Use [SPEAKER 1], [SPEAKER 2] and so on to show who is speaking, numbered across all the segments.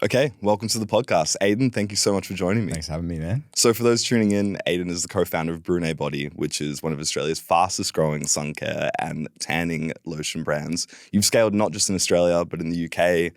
[SPEAKER 1] Okay, welcome to the podcast. Aiden, thank you so much for joining me.
[SPEAKER 2] Thanks for having me, man.
[SPEAKER 1] So for those tuning in, Aiden is the co-founder of Brunae Body, which is one of Australia's fastest growing suncare and tanning lotion brands. You've scaled not just in Australia, but in the UK,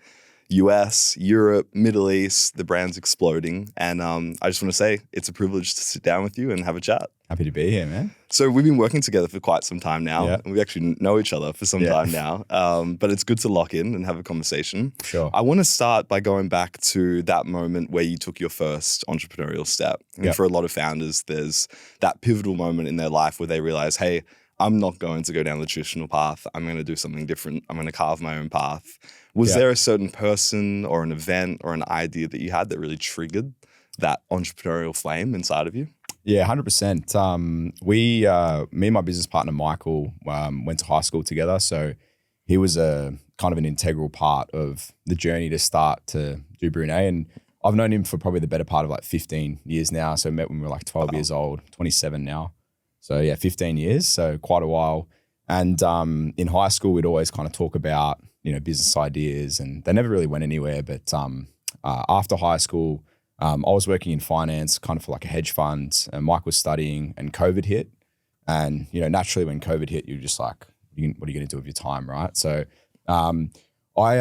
[SPEAKER 1] US, Europe, Middle East. The brand's exploding. And I just want to say it's a privilege to sit down with you and have a chat.
[SPEAKER 2] Happy to be here, man.
[SPEAKER 1] So we've been working together for quite some time now.
[SPEAKER 2] Yeah.
[SPEAKER 1] And we actually know each other for some time now. But it's good to lock in and have a conversation.
[SPEAKER 2] Sure.
[SPEAKER 1] I want to start by going back to that moment where you took your first entrepreneurial step. And for a lot of founders, there's that pivotal moment in their life where they realize, hey, I'm not going to go down the traditional path. I'm going to do something different. I'm going to carve my own path. Was there a certain person or an event or an idea that you had that really triggered that entrepreneurial flame inside of you?
[SPEAKER 2] Yeah, 100%. Me and my business partner, Michael, went to high school together. So he was a kind of an integral part of the journey to start to do Brunae. And I've known him for probably the better part of like 15 years now. So met when we were like 12 years old, 27 now. So yeah, 15 years. So quite a while. And in high school, we'd always kind of talk about, business ideas, and they never really went anywhere. But after high school, I was working in finance, kind of for like a hedge fund, and Mike was studying, and COVID hit. And, naturally when COVID hit, you're just like, what are you going to do with your time, right? So I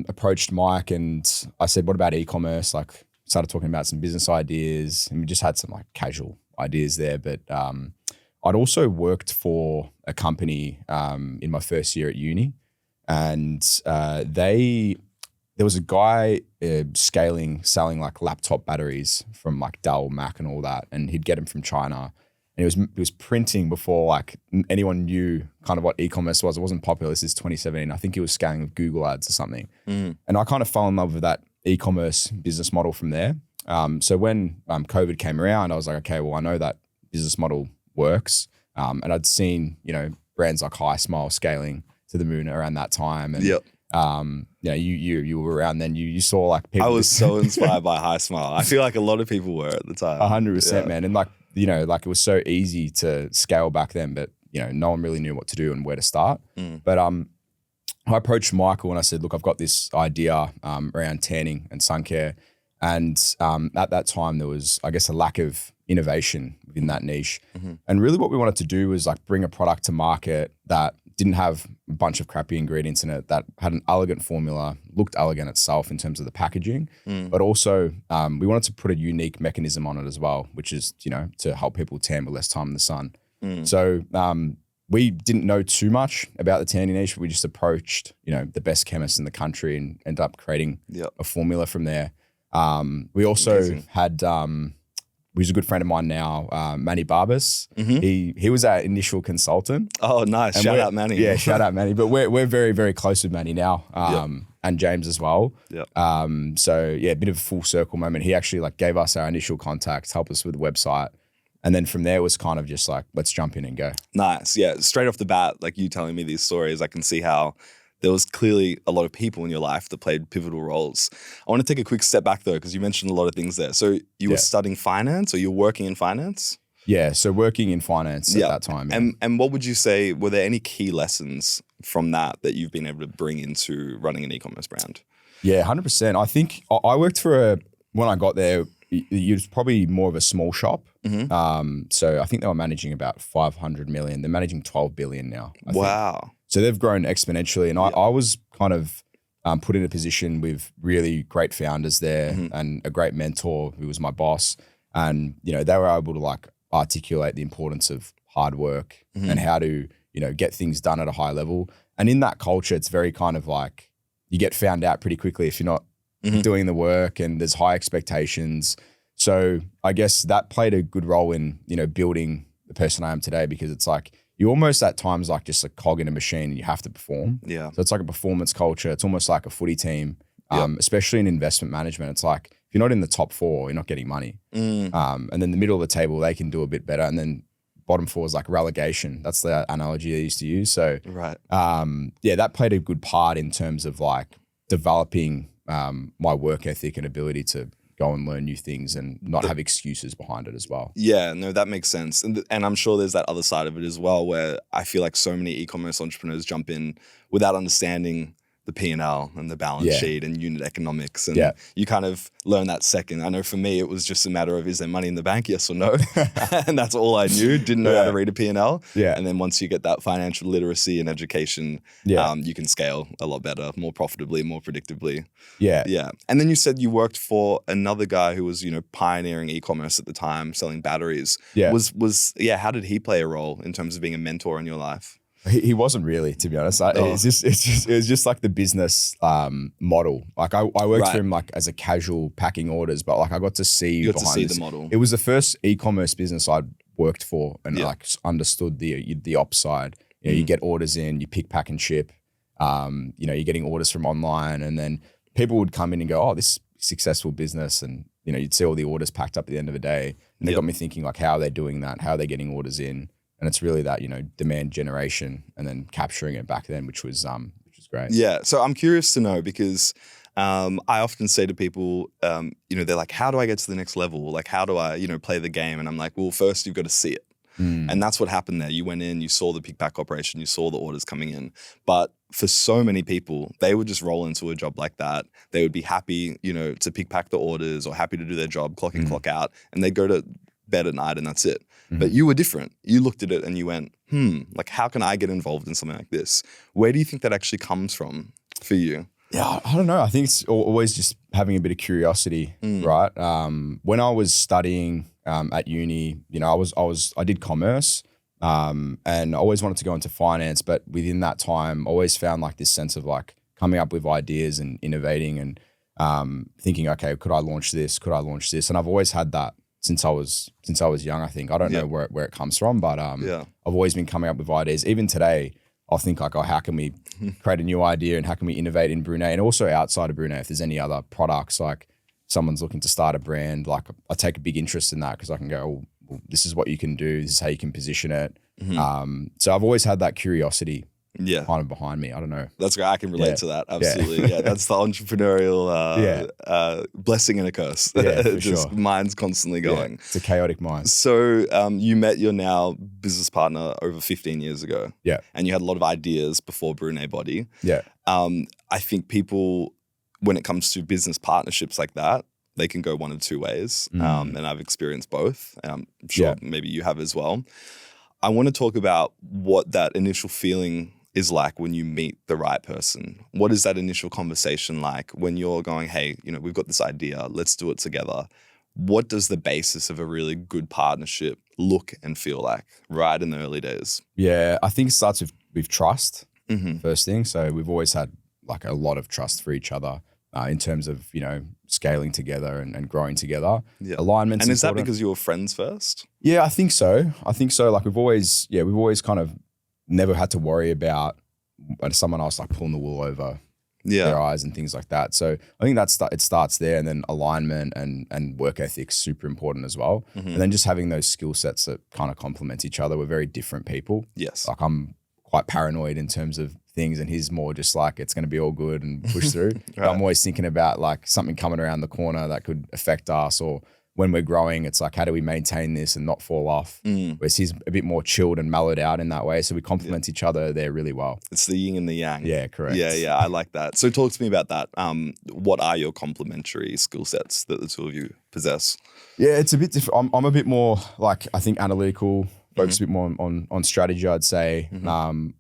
[SPEAKER 2] approached Mike and I said, what about e-commerce? Like, started talking about some business ideas, and we just had some like casual ideas there. But I'd also worked for a company in my first year at uni, and there was a guy selling like laptop batteries from like Dell, Mac and all that. And he'd get them from China. And he was printing before like anyone knew kind of what e-commerce was. It wasn't popular. This is 2017. I think he was scaling with Google ads or something. And I kind of fell in love with that e-commerce business model from there. So when COVID came around, I was like, okay, well, I know that business model works. And I'd seen, brands like High Smile scaling to the moon around that time. And you were around then. You saw like people.
[SPEAKER 1] I was so inspired by High Smile. I feel like a lot of people were at the time.
[SPEAKER 2] 100%, man. And like it was so easy to scale back then, but no one really knew what to do and where to start. But I approached Michael and I said, look, I've got this idea around tanning and sun care. And at that time there was, I guess, a lack of innovation within that niche. And really what we wanted to do was like bring a product to market that didn't have a bunch of crappy ingredients in it, that had an elegant formula, looked elegant itself in terms of the packaging, but also we wanted to put a unique mechanism on it as well, which is, to help people tan with less time in the sun. So we didn't know too much about the tanning niche, but we just approached, the best chemists in the country and ended up creating a formula from there. We also had... who's a good friend of mine now, Manny Barbas. He was our initial consultant.
[SPEAKER 1] Oh, nice. Shout out Manny.
[SPEAKER 2] Yeah, shout out Manny. But we're very, very close with Manny now, and James as well. So yeah, a bit of a full circle moment. He actually like gave us our initial contacts, helped us with the website. And then from there it was kind of just like, let's jump in and go.
[SPEAKER 1] Nice. Yeah, straight off the bat, like you telling me these stories, I can see how there was clearly a lot of people in your life that played pivotal roles. I want to take a quick step back though, because you mentioned a lot of things there. So you were studying finance, or you're working in finance?
[SPEAKER 2] Yeah, so working in finance at that time. Yeah.
[SPEAKER 1] And what would you say, were there any key lessons from that you've been able to bring into running an e-commerce brand?
[SPEAKER 2] Yeah, 100%. I think I worked for when I got there, it was probably more of a small shop. So I think they were managing about 500 million. They're managing 12 billion now. I think. So they've grown exponentially. And I was kind of put in a position with really great founders there and a great mentor who was my boss. And, they were able to like articulate the importance of hard work and how to, get things done at a high level. And in that culture, it's very kind of like you get found out pretty quickly if you're not doing the work, and there's high expectations. So I guess that played a good role in, building the person I am today, because it's like, you almost at times like just a cog in a machine and you have to perform. So it's like a performance culture. It's almost like a footy team, especially in investment management. It's like, if you're not in the top four, you're not getting money. And then the middle of the table, they can do a bit better. And then bottom four is like relegation. That's the analogy they used to use. So that played a good part in terms of like developing my work ethic and ability to go and learn new things and not have excuses behind it as well.
[SPEAKER 1] Yeah, no, that makes sense. And I'm sure there's that other side of it as well, where I feel like so many e-commerce entrepreneurs jump in without understanding the P&L and the balance sheet and unit economics. And you kind of learn that second. I know for me, it was just a matter of, is there money in the bank? Yes or no? And that's all I knew. Didn't know how to read a P&L. And then once you get that financial literacy and education, you can scale a lot better, more profitably, more predictably. Yeah. And then you said you worked for another guy who was, you know, pioneering e-commerce at the time, selling batteries. How did he play a role in terms of being a mentor in your life?
[SPEAKER 2] He wasn't really, to be honest. It was just like the business model. Like I worked for him like as a casual packing orders, but like I got to see
[SPEAKER 1] the model.
[SPEAKER 2] It was the first e-commerce business I'd worked for and like understood the ops side. You know, you get orders in, you pick, pack and ship. You know, you're getting orders from online, and then people would come in and go, "Oh, this successful business," and you know, you'd see all the orders packed up at the end of the day. And they got me thinking, like, how are they doing that? How are they getting orders in? And it's really that, you know, demand generation and then capturing it back then, which was great.
[SPEAKER 1] Yeah. So I'm curious to know because I often say to people, you know, they're like, how do I get to the next level? Like, how do I, you know, play the game? And I'm like, well, first you've got to see it. And that's what happened there. You went in, you saw the pick pack operation, you saw the orders coming in. But for so many people, they would just roll into a job like that. They would be happy, you know, to pick pack the orders or happy to do their job, clock in, clock out, and they'd go to bed at night and that's it. But you were different. You looked at it and you went, like, how can I get involved in something like this? Where do you think that actually comes from for you?
[SPEAKER 2] Yeah, I don't know. I think it's always just having a bit of curiosity, right? When I was studying at uni, you know, I did commerce and I always wanted to go into finance, but within that time, I always found like this sense of like coming up with ideas and innovating and thinking, okay, could I launch this? Could I launch this? And I've always had that since I was young, I think. I don't know where it comes from, but I've always been coming up with ideas. Even today, I'll think like, oh, how can we create a new idea and how can we innovate in Brunae and also outside of Brunae if there's any other products, like someone's looking to start a brand, like I take a big interest in that because I can go, oh, well, this is what you can do. This is how you can position it. So I've always had that curiosity kind of behind me. I don't know.
[SPEAKER 1] That's great. I can relate to that. Absolutely. Yeah. That's the entrepreneurial blessing and a curse.
[SPEAKER 2] Yeah, for
[SPEAKER 1] Just
[SPEAKER 2] sure.
[SPEAKER 1] mind's constantly going.
[SPEAKER 2] Yeah, it's a chaotic mind.
[SPEAKER 1] So you met your now business partner over 15 years ago.
[SPEAKER 2] Yeah.
[SPEAKER 1] And you had a lot of ideas before Brunae Body.
[SPEAKER 2] Yeah.
[SPEAKER 1] I think people, when it comes to business partnerships like that, they can go one of two ways. And I've experienced both. I'm sure maybe you have as well. I want to talk about what that initial feeling is like when you meet the right person. What is that initial conversation like when you're going, hey, you know, we've got this idea, let's do it together. What does the basis of a really good partnership look and feel like right in the early days?
[SPEAKER 2] Yeah, I think it starts with trust, first thing. So we've always had like a lot of trust for each other in terms of, you know, scaling together and growing together. Yeah. Alignment's
[SPEAKER 1] And is
[SPEAKER 2] important.
[SPEAKER 1] that because you were friends first?
[SPEAKER 2] Yeah, I think so. Like we've always kind of never had to worry about someone else like pulling the wool over their eyes and things like that. So I think it starts there, and then alignment and work ethics super important as well. And then just having those skill sets that kind of complement each other. We're very different people.
[SPEAKER 1] Yes.
[SPEAKER 2] Like I'm quite paranoid in terms of things, and he's more just like, it's going to be all good and push through. Right. I'm always thinking about like something coming around the corner that could affect us, or when we're growing, it's like, how do we maintain this and not fall off? Whereas he's a bit more chilled and mellowed out in that way. So we complement each other there really well.
[SPEAKER 1] It's the yin and the yang.
[SPEAKER 2] Yeah, correct.
[SPEAKER 1] Yeah, I like that. So talk to me about that. What are your complementary skill sets that the two of you possess?
[SPEAKER 2] Yeah, it's a bit different. I'm a bit more like, I think analytical, focus a bit more on strategy, I'd say.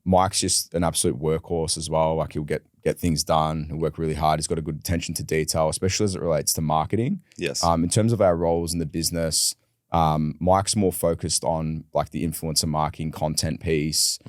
[SPEAKER 2] Mike's just an absolute workhorse as well. Like he'll get things done. He'll work really hard. He's got a good attention to detail, especially as it relates to marketing.
[SPEAKER 1] Yes.
[SPEAKER 2] In terms of our roles in the business, Mike's more focused on like the influencer marketing content piece.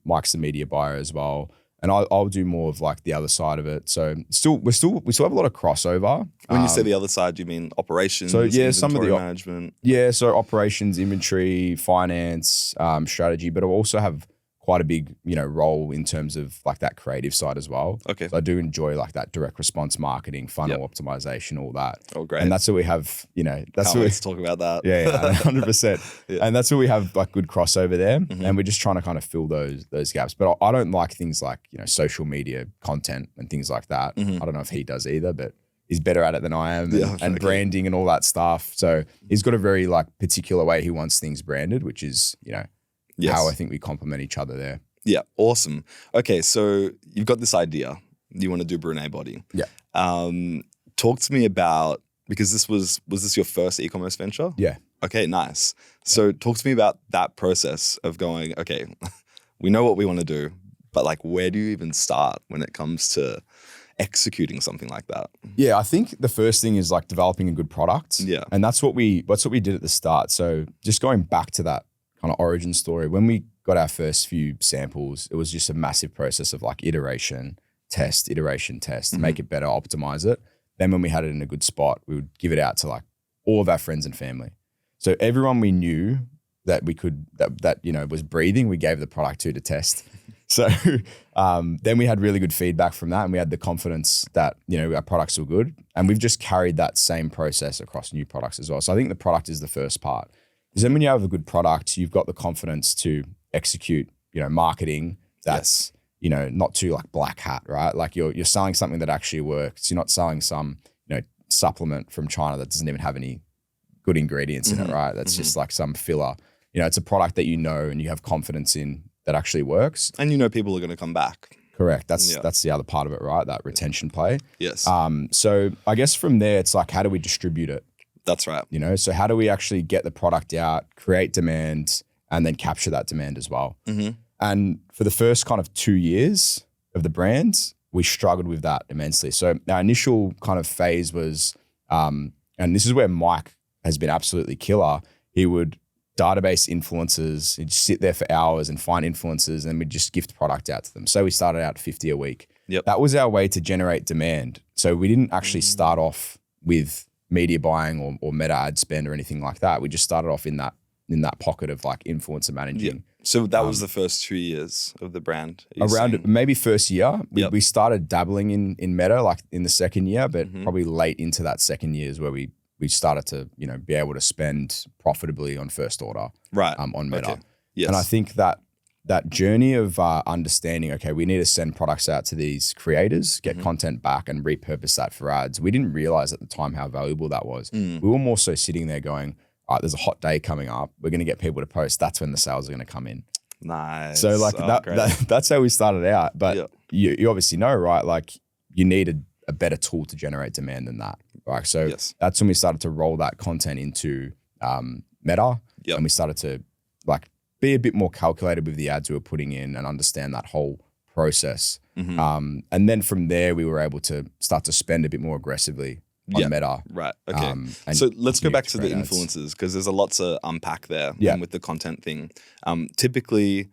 [SPEAKER 2] Mike's the media buyer as well. And I'll do more of like the other side of it. So we still have a lot of crossover.
[SPEAKER 1] When you say the other side, do you mean operations?
[SPEAKER 2] So yeah, some of the
[SPEAKER 1] management.
[SPEAKER 2] Yeah, so operations, inventory, finance, strategy, but I also have quite a big, you know, role in terms of like that creative side as well.
[SPEAKER 1] Okay.
[SPEAKER 2] So I do enjoy like that direct response marketing, funnel optimization, all that.
[SPEAKER 1] Oh, great.
[SPEAKER 2] And that's what we have, you know, that's
[SPEAKER 1] Can't
[SPEAKER 2] what
[SPEAKER 1] wait to talk about that.
[SPEAKER 2] Yeah, 100%. And that's where we have like good crossover there. And we're just trying to kind of fill those gaps. But I don't like things like, you know, social media content and things like that. I don't know if he does either, but he's better at it than I am, and branding and all that stuff. So he's got a very like particular way he wants things branded, which is, you know, how I think we complement each other there.
[SPEAKER 1] Yeah, awesome. Okay, so you've got this idea. You want to do Brunae Body.
[SPEAKER 2] Yeah.
[SPEAKER 1] Talk to me about, because was this your first e-commerce venture?
[SPEAKER 2] Yeah.
[SPEAKER 1] Okay, nice. So talk to me about that process of going, okay, we know what we want to do, but like, where do you even start when it comes to executing something like that?
[SPEAKER 2] Yeah, I think the first thing is like developing a good product.
[SPEAKER 1] Yeah.
[SPEAKER 2] And that's what we did at the start. So just going back to that kind of origin story, when we got our first few samples, it was just a massive process of like iteration, test, make it better, optimize it. Then when we had it in a good spot, we would give it out to like all of our friends and family. So everyone we knew that we could, that you know, was breathing, we gave the product to test. So then we had really good feedback from that, and we had the confidence that, you know, our products were good, and we've just carried that same process across new products as well. So I think the product is the first part. Because then when you have a good product, you've got the confidence to execute, you know, marketing that's, you know, not too like black hat, right? Like you're selling something that actually works. You're not selling some, you know, supplement from China that doesn't even have any good ingredients in it, right? That's just like some filler. You know, it's a product that you know and you have confidence in that actually works.
[SPEAKER 1] And you know people are going to come back.
[SPEAKER 2] Correct. That's the other part of it, right? That retention play.
[SPEAKER 1] Yes.
[SPEAKER 2] So I guess from there, it's like, how do we distribute it?
[SPEAKER 1] That's right.
[SPEAKER 2] You know, so how do we actually get the product out, create demand, and then capture that demand as well? And for the first kind of 2 years of the brand, we struggled with that immensely. So our initial kind of phase was, and this is where Mike has been absolutely killer. He would database influencers, he'd sit there for hours and find influencers, and we'd just gift product out to them. So we started out at 50 a week.
[SPEAKER 1] Yep.
[SPEAKER 2] That was our way to generate demand. So we didn't actually start off with media buying or meta ad spend or anything like that. We just started off in that pocket of like influencer managing.
[SPEAKER 1] So that was the first 2 years of the brand.
[SPEAKER 2] Around maybe first year, we started dabbling in meta like in the second year, but probably late into that second year is where we started to, you know, be able to spend profitably on first order,
[SPEAKER 1] right?
[SPEAKER 2] On meta.
[SPEAKER 1] Okay. Yes.
[SPEAKER 2] And I think that journey of understanding, okay, we need to send products out to these creators, get content back and repurpose that for ads. We didn't realize at the time how valuable that was. We were more so sitting there going, all right, there's a hot day coming up. We're going to get people to post. That's when the sales are going to come in.
[SPEAKER 1] Nice.
[SPEAKER 2] So like that's how we started out. But you obviously know, right? Like you need a better tool to generate demand than that. Right. So that's when we started to roll that content into Meta. And we started to like be a bit more calculated with the ads we were putting in and understand that whole process. And then from there, we were able to start to spend a bit more aggressively on Meta.
[SPEAKER 1] Right. Okay. So let's go back to the influencers, because there's a lot to unpack there with the content thing. Typically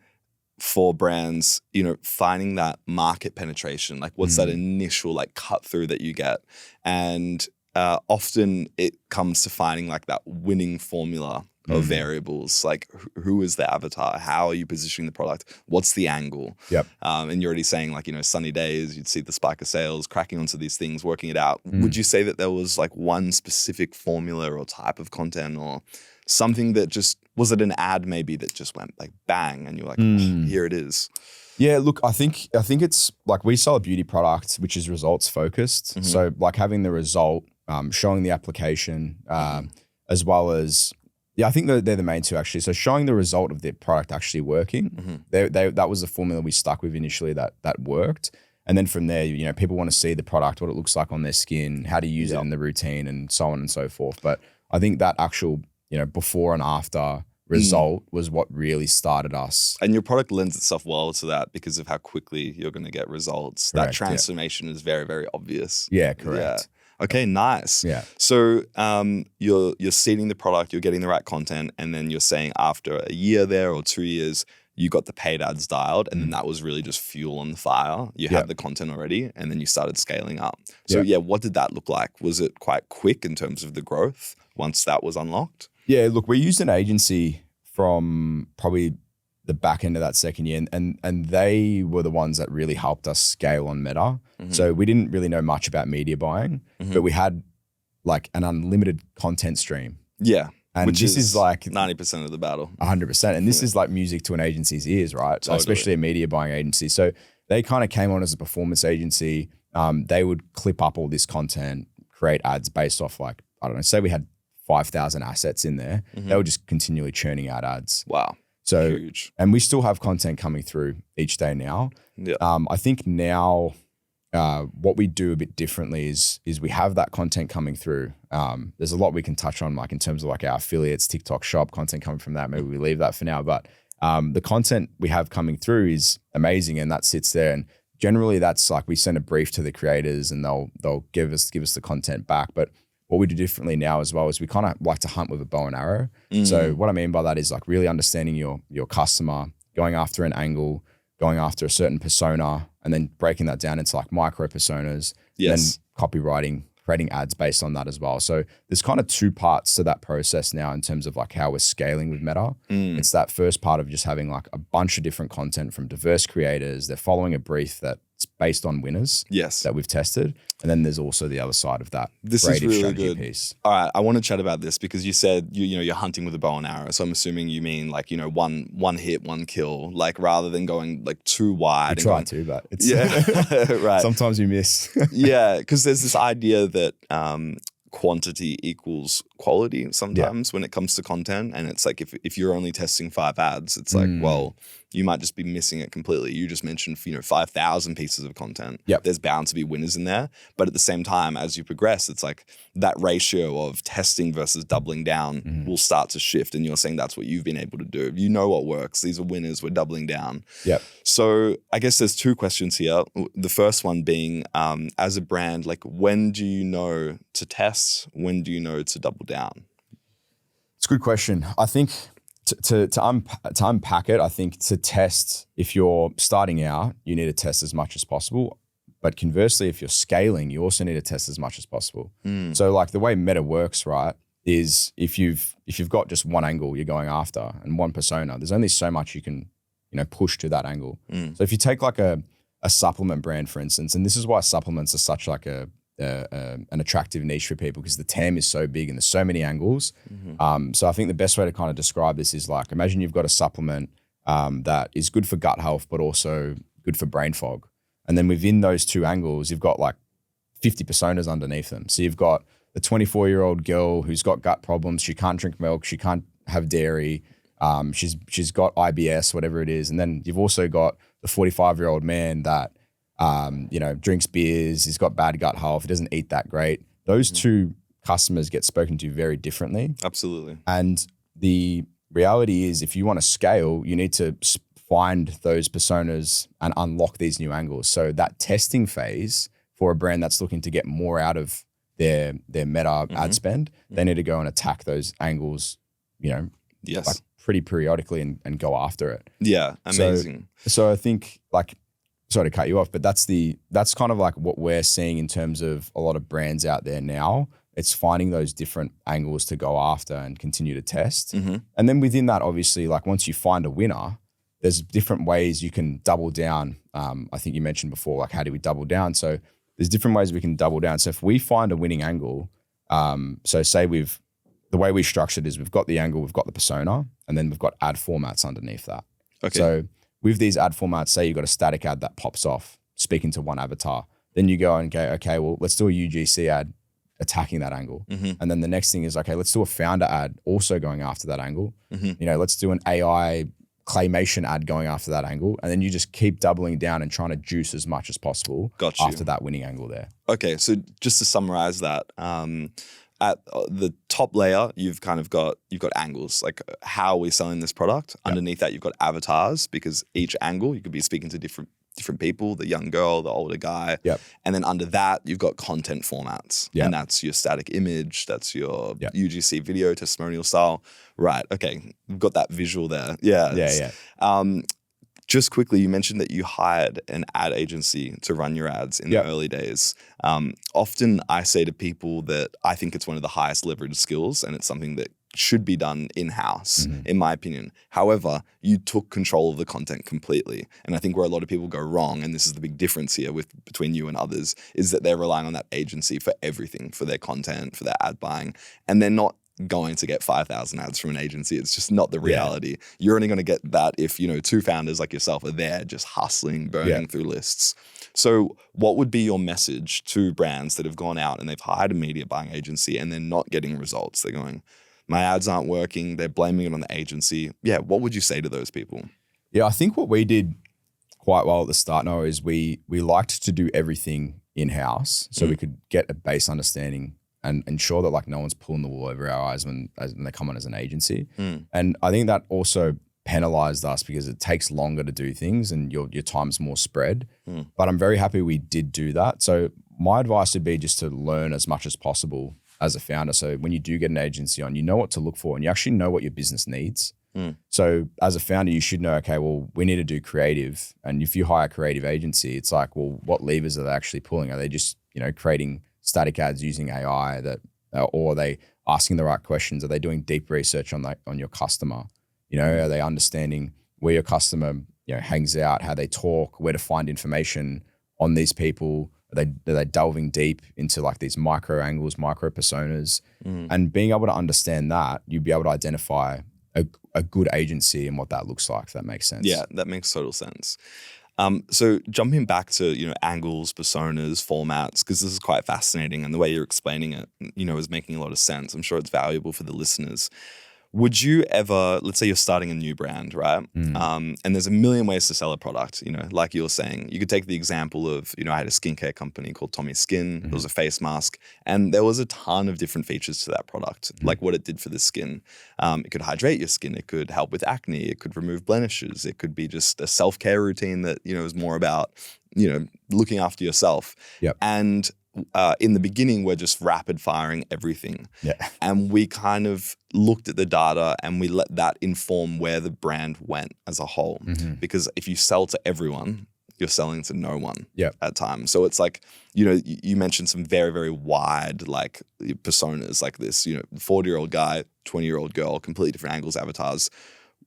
[SPEAKER 1] for brands, you know, finding that market penetration, like what's that initial like cut through that you get, and often it comes to finding like that winning formula of variables, like who is the avatar, how are you positioning the product, what's the angle. And you're already saying like, you know, sunny days, you'd see the spike of sales, cracking onto these things, working it out. Would you say that there was like one specific formula or type of content or something that just, was it an ad maybe that just went like bang and you're like, oh, here it is?
[SPEAKER 2] Yeah, look, I think it's like we sell a beauty product, which is results focused. So like having the result, showing the application, as well as, I think they're the main two actually. So showing the result of the product actually working, that was the formula we stuck with initially that worked. And then from there, you know, people want to see the product, what it looks like on their skin, how to use it in the routine and so on and so forth. But I think that actual, you know, before and after result was what really started us.
[SPEAKER 1] And your product lends itself well to that because of how quickly you're going to get results. Correct, that transformation is very, very obvious.
[SPEAKER 2] Yeah, correct.
[SPEAKER 1] Okay, nice.
[SPEAKER 2] Yeah.
[SPEAKER 1] So you're seeding the product, you're getting the right content, and then you're saying after a year there or 2 years, you got the paid ads dialed, and then that was really just fuel on the fire. You had the content already, and then you started scaling up. So what did that look like? Was it quite quick in terms of the growth once that was unlocked?
[SPEAKER 2] Yeah, look, we used an agency from probably the back end of that second year, and they were the ones that really helped us scale on Meta. So we didn't really know much about media buying, but we had like an unlimited content stream.
[SPEAKER 1] Yeah.
[SPEAKER 2] And
[SPEAKER 1] which
[SPEAKER 2] this is like
[SPEAKER 1] 90% of the battle.
[SPEAKER 2] 100%. And this is like music to an agency's ears, right? Totally. Especially a media buying agency. So they kind of came on as a performance agency. They would clip up all this content, create ads based off like, I don't know, say we had 5,000 assets in there. They were just continually churning out ads.
[SPEAKER 1] Wow.
[SPEAKER 2] So
[SPEAKER 1] huge.
[SPEAKER 2] And we still have content coming through each day now. I think now what we do a bit differently is we have that content coming through. There's a lot we can touch on, like in terms of like our affiliates, TikTok shop content coming from that. Maybe we leave that for now, but the content we have coming through is amazing, and that sits there. And generally, that's like we send a brief to the creators, and they'll give us the content back. But what we do differently now as well is we kind of like to hunt with a bow and arrow. So what I mean by that is like really understanding your customer, going after an angle, going after a certain persona, and then breaking that down into like micro personas, and then copywriting, creating ads based on that as well. So there's kind of two parts to that process now in terms of like how we're scaling with Meta. It's that first part of just having like a bunch of different content from diverse creators. They're following a brief that's based on winners that we've tested. And then there's also the other side of that.
[SPEAKER 1] This is really good. Piece. All right, I want to chat about this because you said you're hunting with a bow and arrow. So I'm assuming you mean like one hit, one kill, like rather than going like too wide.
[SPEAKER 2] We try to, but it's
[SPEAKER 1] right.
[SPEAKER 2] Sometimes you miss.
[SPEAKER 1] Yeah, because there's this idea that quantity equals quality sometimes when it comes to content. And it's like if you're only testing 5 ads, it's like, well, you might just be missing it completely. You just mentioned 5,000 pieces of content. There's bound to be winners in there. But at the same time, as you progress, it's like that ratio of testing versus doubling down will start to shift. And you're saying that's what you've been able to do. You know what works. These are winners. We're doubling down. So I guess there's 2 questions here. The first one being, as a brand, like when do you know to test? When do you know to double down?
[SPEAKER 2] It's a good question. I think to unpack it, I think to test, if you're starting out, you need to test as much as possible. But conversely, if you're scaling, you also need to test as much as possible. So like the way Meta works, right, is if you've got just one angle you're going after and one persona, there's only so much you can push to that angle. So if you take like a supplement brand, for instance, and this is why supplements are such like an attractive niche for people, because the TAM is so big and there's so many angles. So I think the best way to kind of describe this is like, imagine you've got a supplement that is good for gut health, but also good for brain fog. And then within those 2 angles, you've got like 50 personas underneath them. So you've got the 24-year-old girl who's got gut problems. She can't drink milk. She can't have dairy. She's got IBS, whatever it is. And then you've also got the 45-year-old man that drinks beers, he's got bad gut health, he doesn't eat that great. Those 2 customers get spoken to very differently.
[SPEAKER 1] Absolutely.
[SPEAKER 2] And the reality is, if you want to scale, you need to find those personas and unlock these new angles. So that testing phase for a brand that's looking to get more out of their Meta ad spend, they need to go and attack those angles, like pretty periodically and go after it.
[SPEAKER 1] Yeah, amazing.
[SPEAKER 2] So I think like, sorry to cut you off, but that's kind of like what we're seeing in terms of a lot of brands out there now. It's finding those different angles to go after and continue to test. And then within that, obviously, like once you find a winner, there's different ways you can double down. I think you mentioned before, like how do we double down? So there's different ways we can double down. So if we find a winning angle, so say the way we structured is we've got the angle, we've got the persona, and then we've got ad formats underneath that.
[SPEAKER 1] Okay.
[SPEAKER 2] So with these ad formats, say you've got a static ad that pops off, speaking to one avatar. Then you go and go, okay, well, let's do a UGC ad attacking that angle. And then the next thing is, okay, let's do a founder ad also going after that angle. Let's do an AI claymation ad going after that angle. And then you just keep doubling down and trying to juice as much as possible after that winning angle there.
[SPEAKER 1] Okay, so just to summarize that, at the top layer, you've got angles, like how are we selling this product? Underneath that, you've got avatars, because each angle, you could be speaking to different people, the young girl, the older guy. And then under that, you've got content formats. And that's your static image, that's your UGC video, testimonial style. Right, okay, we've got that visual there. Just quickly, you mentioned that you hired an ad agency to run your ads in the early days. Often I say to people that I think it's one of the highest leverage skills, and it's something that should be done in-house, in my opinion. However, you took control of the content completely. And I think where a lot of people go wrong, and this is the big difference here between you and others, is that they're relying on that agency for everything, for their content, for their ad buying, and they're not going to get 5,000 ads from an agency. It's just not the reality. You're only going to get that if, 2 founders like yourself are there just hustling, burning through lists. So what would be your message to brands that have gone out and they've hired a media buying agency and they're not getting results? They're going, my ads aren't working. They're blaming it on the agency. Yeah. What would you say to those people?
[SPEAKER 2] Yeah, I think what we did quite well at the start, Noah, is we liked to do everything in-house so we could get a base understanding and ensure that like no one's pulling the wool over our eyes when they come on as an agency. And I think that also penalized us because it takes longer to do things and your time's more spread. But I'm very happy we did do that. So my advice would be just to learn as much as possible as a founder. So when you do get an agency on, you know what to look for and you actually know what your business needs. So as a founder, you should know, okay, well, we need to do creative. And if you hire a creative agency, it's like, well, what levers are they actually pulling? Are they just, creating static ads using AI or are they asking the right questions? Are they doing deep research on your customer? Are they understanding where your customer, hangs out, how they talk, where to find information on these people? Are they delving deep into like these micro angles, micro personas? And being able to understand that, you'd be able to identify a good agency and what that looks like, if that makes sense.
[SPEAKER 1] Yeah, that makes total sense. So jumping back to, angles, personas, formats, because this is quite fascinating and the way you're explaining it, is making a lot of sense. I'm sure it's valuable for the listeners. Would you ever, let's say you're starting a new brand, right? And there's a million ways to sell a product, like you were saying. You could take the example of, I had a skincare company called Tommy Skin. It was a face mask. And there was a ton of different features to that product, like what it did for the skin. It could hydrate your skin. It could help with acne. It could remove blemishes. It could be just a self-care routine that, is more about, looking after yourself.
[SPEAKER 2] Yep.
[SPEAKER 1] And in the beginning, we're just rapid firing everything.
[SPEAKER 2] Yeah.
[SPEAKER 1] And we kind of looked at the data and we let that inform where the brand went as a whole. Because if you sell to everyone, you're selling to no one at times. So it's like, you mentioned some very, very wide like personas like this, 40-year-old guy, 20-year-old girl, completely different angles, avatars.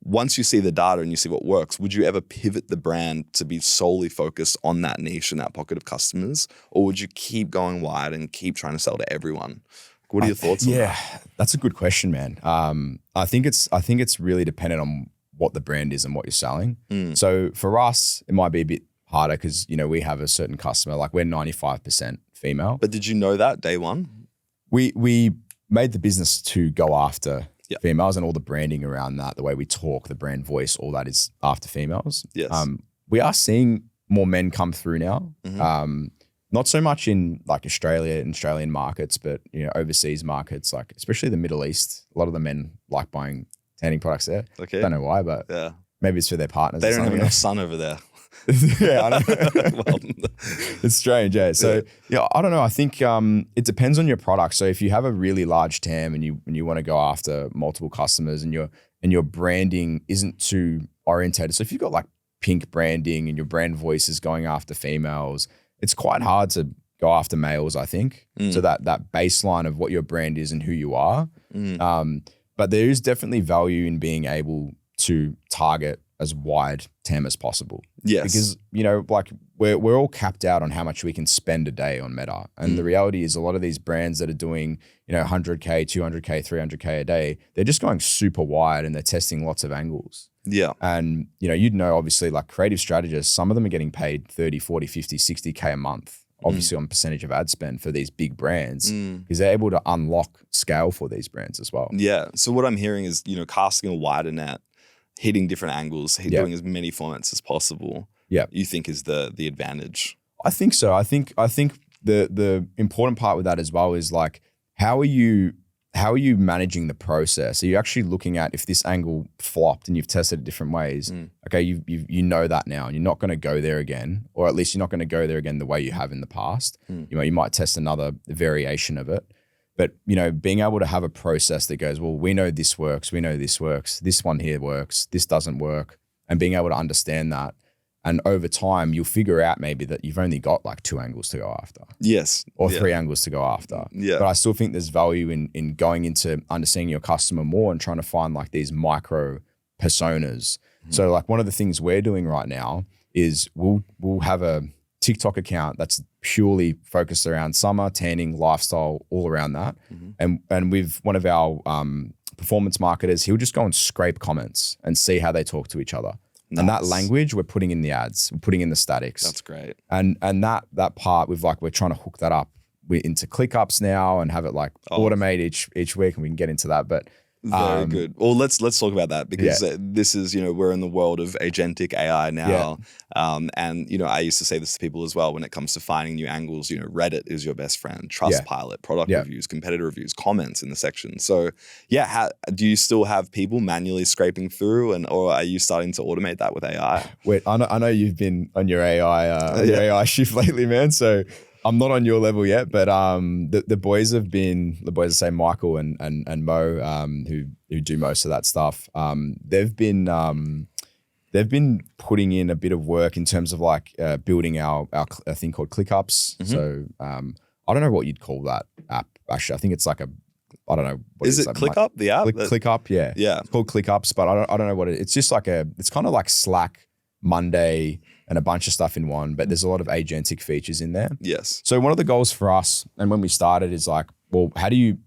[SPEAKER 1] Once you see the data and you see what works, would you ever pivot the brand to be solely focused on that niche and that pocket of customers? Or would you keep going wide and keep trying to sell to everyone? What are your thoughts on that?
[SPEAKER 2] Yeah, that's a good question, man. I think it's really dependent on what the brand is and what you're selling. So for us, it might be a bit harder because, we have a certain customer, like we're 95% female.
[SPEAKER 1] But did you know that day one?
[SPEAKER 2] We made the business to go after females and all the branding around that, the way we talk, the brand voice, all that is after females.
[SPEAKER 1] Yes.
[SPEAKER 2] We are seeing more men come through now. Not so much in like Australian markets, but overseas markets, like especially the Middle East. A lot of the men like buying tanning products there.
[SPEAKER 1] Okay.
[SPEAKER 2] Don't know why, but maybe it's for their partners.
[SPEAKER 1] They don't have enough sun over there.
[SPEAKER 2] Yeah, I know. Well, it's strange, yeah. So I don't know. I think it depends on your product. So if you have a really large TAM and you want to go after multiple customers and your branding isn't too orientated. So if you've got like pink branding and your brand voice is going after females, it's quite hard to go after males, I think. So that baseline of what your brand is and who you are. But there is definitely value in being able to target as wide TAM as possible.
[SPEAKER 1] Yes.
[SPEAKER 2] Because, like we're all capped out on how much we can spend a day on Meta. And the reality is a lot of these brands that are doing, 100K, 200K, 300K a day, they're just going super wide and they're testing lots of angles.
[SPEAKER 1] Yeah.
[SPEAKER 2] And, obviously like creative strategists, some of them are getting paid 30, 40, 50, 60K a month, obviously on percentage of ad spend for these big brands because they're able to unlock scale for these brands as well.
[SPEAKER 1] Yeah. So what I'm hearing is, casting a wider net, hitting different angles, doing as many formats as possible. Yeah, you think is the advantage?
[SPEAKER 2] I think so. I think the important part with that as well is like how are you managing the process? Are you actually looking at if this angle flopped and you've tested it different ways? Okay, you know that now, and you're not going to go there again, or at least you're not going to go there again the way you have in the past. You might test another variation of it. But, being able to have a process that goes, well, we know this works, this one here works, this doesn't work, and being able to understand that. And over time, you'll figure out maybe that you've only got like 2 angles to go after.
[SPEAKER 1] Yes.
[SPEAKER 2] Or 3 angles to go after.
[SPEAKER 1] Yeah.
[SPEAKER 2] But I still think there's value in going into understanding your customer more and trying to find like these micro personas. So like one of the things we're doing right now is we'll have a TikTok account that's purely focused around summer, tanning, lifestyle, all around that. And with one of our performance marketers, he'll just go and scrape comments and see how they talk to each other. Nice. And that language we're putting in the ads, we're putting in the statics.
[SPEAKER 1] That's great.
[SPEAKER 2] And that part we're trying to hook that up into ClickUps now and have it like automate each week, and we can get into that. But
[SPEAKER 1] Very good. Well, let's talk about that because this is, we're in the world of agentic AI now. And, I used to say this to people as well when it comes to finding new angles, Reddit is your best friend, Trustpilot, product reviews, competitor reviews, comments in the section. So do you still have people manually scraping through or are you starting to automate that with AI?
[SPEAKER 2] Wait, I know you've been on your AI shift lately, man. So I'm not on your level yet, but the boys I say Michael and Mo, who do most of that stuff. They've been putting in a bit of work in terms of like building our thing called ClickUps. So I don't know what you'd call that app. Actually, I think it's like I don't know.
[SPEAKER 1] Is it ClickUp, the app?
[SPEAKER 2] ClickUp, yeah. Yeah. It's called ClickUps, but I don't know what it's just like it's kind of like Slack, Monday, and a bunch of stuff in one, but there's a lot of agentic features in there.
[SPEAKER 1] Yes.
[SPEAKER 2] So one of the goals for us, and when we started, is like, well, how do you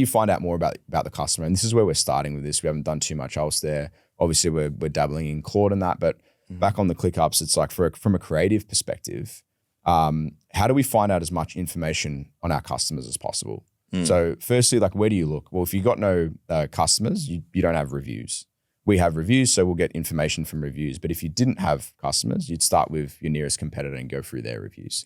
[SPEAKER 2] find out more about the customer? And this is where we're starting with this. We haven't done too much else there. Obviously, we're dabbling in Claude and that, but back on the ClickUps, it's like from a creative perspective, how do we find out as much information on our customers as possible? So firstly, like, where do you look? Well, if you've got no customers, you don't have reviews. We have reviews, so we'll get information from reviews. But if you didn't have customers, you'd start with your nearest competitor and go through their reviews.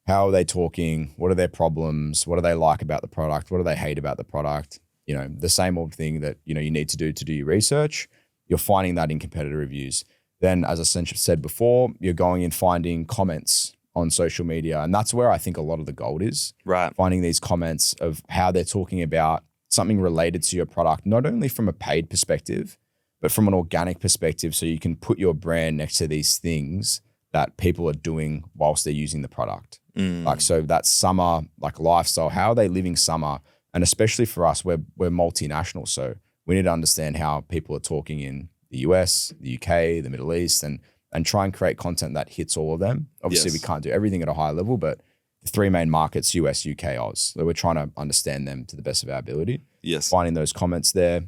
[SPEAKER 2] How are they talking? What are their problems? What do they like about the product? What do they hate about the product? The same old thing that, you need to do your research. You're finding that in competitor reviews. Then, as I said before, you're going and finding comments on social media. And that's where I think a lot of the gold is.
[SPEAKER 1] Right.
[SPEAKER 2] Finding these comments of how they're talking about something related to your product, not only from a paid perspective, but from an organic perspective, so you can put your brand next to these things that people are doing whilst they're using the product. Like, so that summer, like lifestyle, how are they living summer? And especially for us, we're multinational. So we need to understand how people are talking in the US, the UK, the Middle East, and try and create content that hits all of them. Obviously, we can't do everything at a high level, but the three main markets, US, UK, Oz, so we're trying to understand them to the best of our ability.
[SPEAKER 1] Yes.
[SPEAKER 2] Finding those comments there.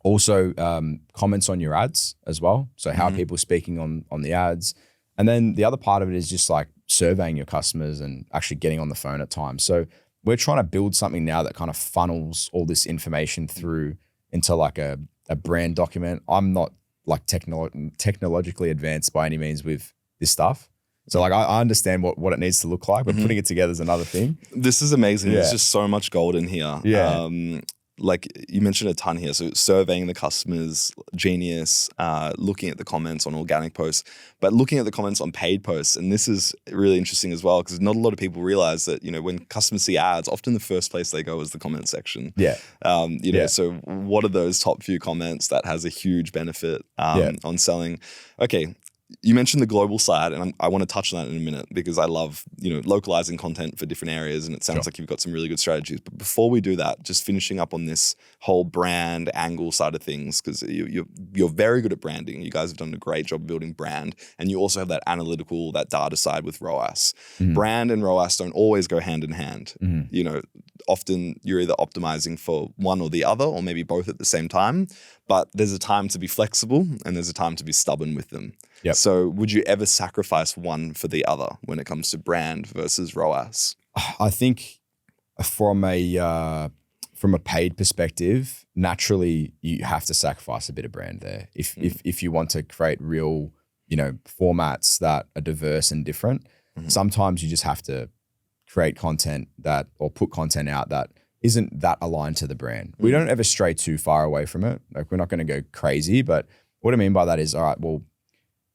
[SPEAKER 2] Also, comments on your ads as well. So how are people speaking on the ads? And then the other part of it is just like surveying your customers and actually getting on the phone at times. So we're trying to build something now that kind of funnels all this information through into like a brand document. I'm not like technologically advanced by any means with this stuff. So like I understand what it needs to look like, but putting it together is another thing.
[SPEAKER 1] This is amazing. There's just so much gold in here.
[SPEAKER 2] Yeah.
[SPEAKER 1] Like you mentioned a ton here. So surveying the customers, genius, looking at the comments on organic posts, but looking at the comments on paid posts. And this is really interesting as well, because not a lot of people realize that, when customers see ads, often the first place they go is the comment section.
[SPEAKER 2] Yeah.
[SPEAKER 1] So what are those top few comments that has a huge benefit on selling? Okay. You mentioned the global side, and I want to touch on that in a minute because I love, localizing content for different areas, and it sounds like you've got some really good strategies. But before we do that, just finishing up on this whole brand angle side of things, because you're very good at branding. You guys have done a great job building brand, and you also have that analytical, that data side with ROAS. Brand and ROAS don't always go hand in hand. Often you're either optimizing for one or the other, or maybe both at the same time. But there's a time to be flexible and there's a time to be stubborn with them.
[SPEAKER 2] Yep.
[SPEAKER 1] So would you ever sacrifice one for the other when it comes to brand versus ROAS?
[SPEAKER 2] I think from a paid perspective, naturally you have to sacrifice a bit of brand there. If you want to create real, formats that are diverse and different, sometimes you just have to create content or put content out that isn't that aligned to the brand. We don't ever stray too far away from it. Like, we're not going to go crazy, but what I mean by that is, all right, well,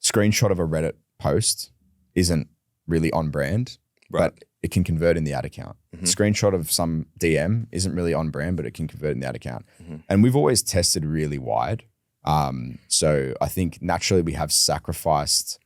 [SPEAKER 2] screenshot of a Reddit post isn't really on brand, but it can convert in the ad account. Screenshot of some DM isn't really on brand, but it can convert in the ad account. And we've always tested really wide. So I think naturally we have sacrificed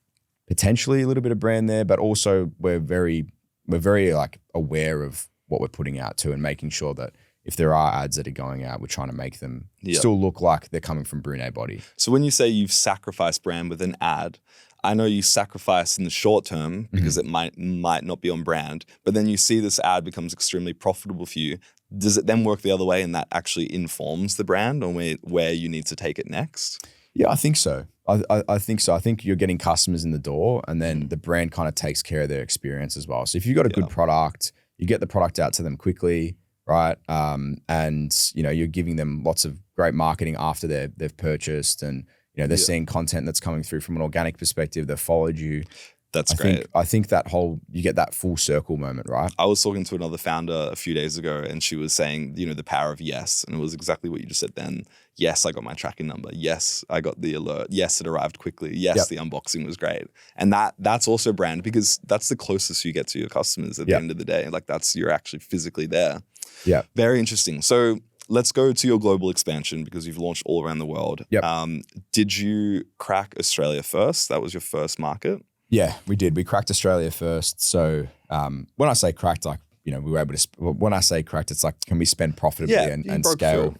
[SPEAKER 2] potentially a little bit of brand there, but also we're very like aware of what we're putting out to and making sure that if there are ads that are going out, we're trying to make them still look like they're coming from Brunae Body.
[SPEAKER 1] So when you say you've sacrificed brand with an ad, I know you sacrifice in the short term because it might not be on brand, but then you see this ad becomes extremely profitable for you. Does it then work the other way and that actually informs the brand on where you need to take it next?
[SPEAKER 2] Yeah, I think so. I think so. I think you're getting customers in the door and then the brand kind of takes care of their experience as well. So if you've got a good product, you get the product out to them quickly, right? And you're giving them lots of great marketing after they've purchased, and they're seeing content that's coming through from an organic perspective. They've followed you.
[SPEAKER 1] That's great.
[SPEAKER 2] I think you get that full circle moment, right?
[SPEAKER 1] I was talking to another founder a few days ago, and she was saying, the power of yes. And it was exactly what you just said then. Yes, I got my tracking number. Yes, I got the alert. Yes, it arrived quickly. Yes, the unboxing was great. And that's also brand, because that's the closest you get to your customers at the end of the day. Like you're actually physically there.
[SPEAKER 2] Yeah.
[SPEAKER 1] Very interesting. So let's go to your global expansion, because you've launched all around the world.
[SPEAKER 2] Yep.
[SPEAKER 1] Did you crack Australia first? That was your first market?
[SPEAKER 2] Yeah, we did. We cracked Australia first. So when I say cracked, we were able to. When I say cracked, it's like, can we spend profitably and scale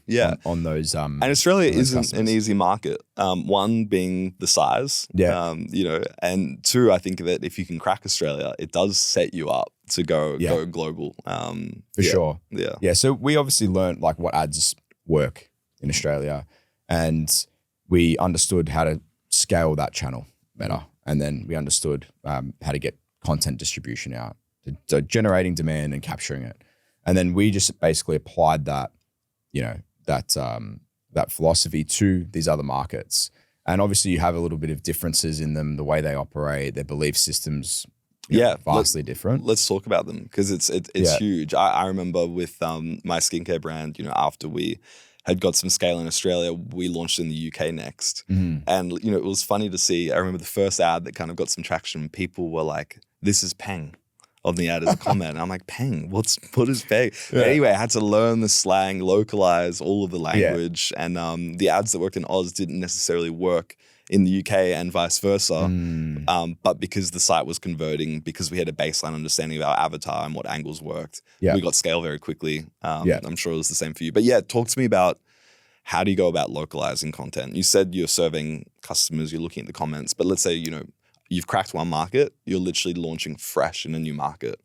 [SPEAKER 2] on those?
[SPEAKER 1] And Australia isn't an easy market. One being the size.
[SPEAKER 2] Yeah.
[SPEAKER 1] And two, I think that if you can crack Australia, it does set you up to go global.
[SPEAKER 2] For sure.
[SPEAKER 1] Yeah.
[SPEAKER 2] Yeah. So we obviously learned like what ads work in Australia, and we understood how to scale that channel better. And then we understood how to get content distribution out, so generating demand and capturing it. And then we just basically applied that, that philosophy to these other markets. And obviously you have a little bit of differences in them, the way they operate, their belief systems, vastly different.
[SPEAKER 1] Let's talk about them, because it's huge. I remember with my skincare brand, after we had got some scale in Australia, we launched in the UK next.
[SPEAKER 2] Mm-hmm.
[SPEAKER 1] And, it was funny to see. I remember the first ad that kind of got some traction. People were like, "This is Peng," on the ad as a comment. And I'm like, "Peng? What is Peng?"
[SPEAKER 2] Yeah.
[SPEAKER 1] Anyway, I had to learn the slang, localize all of the language. And the ads that worked in Oz didn't necessarily work in the UK and vice versa. But because the site was converting, because we had a baseline understanding of our avatar and what angles worked, we got scale very quickly. I'm sure it was the same for you. But talk to me about, how do you go about localizing content? You said you're serving customers, you're looking at the comments, but let's say, you've cracked one market, you're literally launching fresh in a new market.